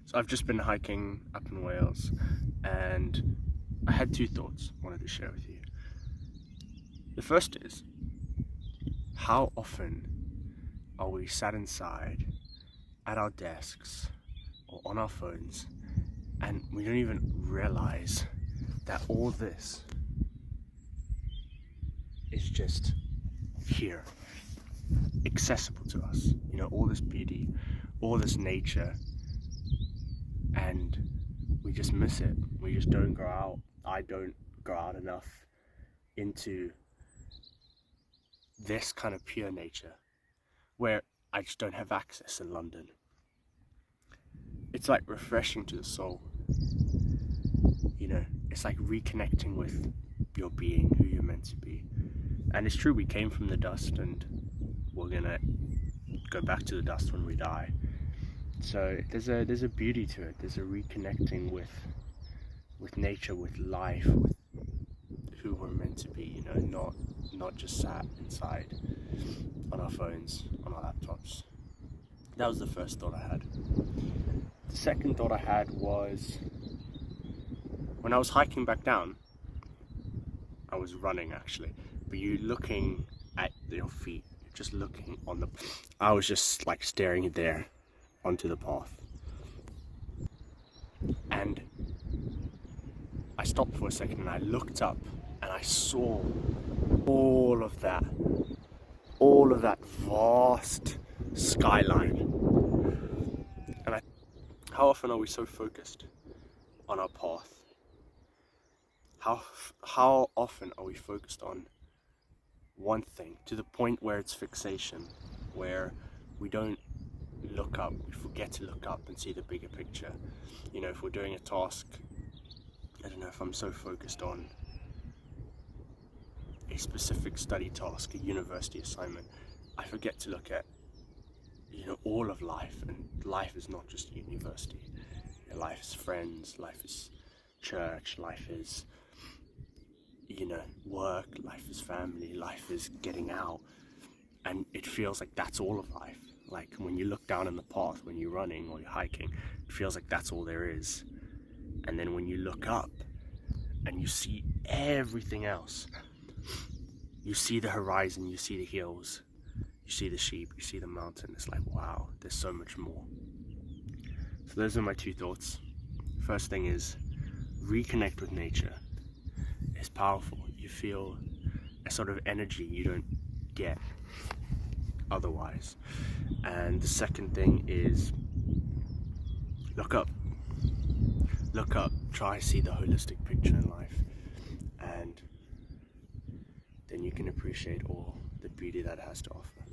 So I've just been hiking up in Wales, and I had two thoughts I wanted to share with you. The first is, how often are we sat inside at our desks or on our phones and we don't even realize that all this is just here, accessible to us. All this beauty, all this nature, and we just miss it. We just don't go out. I don't go out enough into this kind of pure nature where I just don't have access in London. It's like refreshing to the soul. It's like reconnecting with your being, who you're meant to be. And it's true, we came from the dust and we're gonna go back to the dust when we die. So there's a beauty to it. There's a reconnecting with nature, with life, with who we're meant to be, not just sat inside on our phones, on our laptops. That was the first thought I had. The second thought I had was, when I was hiking back down, I was running actually, but you looking at your feet, just looking I was just like staring there onto the path. And I stopped for a second and I looked up and I saw all of that vast skyline. And how often are we so focused on our path? How often are we focused on one thing to the point where it's fixation, where we don't look up, we forget to look up and see the bigger picture. If we're doing a task, I don't know, if I'm so focused on a specific study task, a university assignment, I forget to look at all of life. And life is not just university. Life is friends, life is church, life is work, life is family, life is getting out. And it feels like that's all of life. Like when you look down in the path, when you're running or you're hiking, it feels like that's all there is. And then when you look up and you see everything else, you see the horizon, you see the hills, you see the sheep, you see the mountain. It's like, wow, there's so much more. So those are my two thoughts. First thing is, reconnect with nature. It's powerful. You feel a sort of energy you don't get otherwise. And the second thing is, look up. Look up. Try to see the holistic picture in life, and then you can appreciate all the beauty that it has to offer.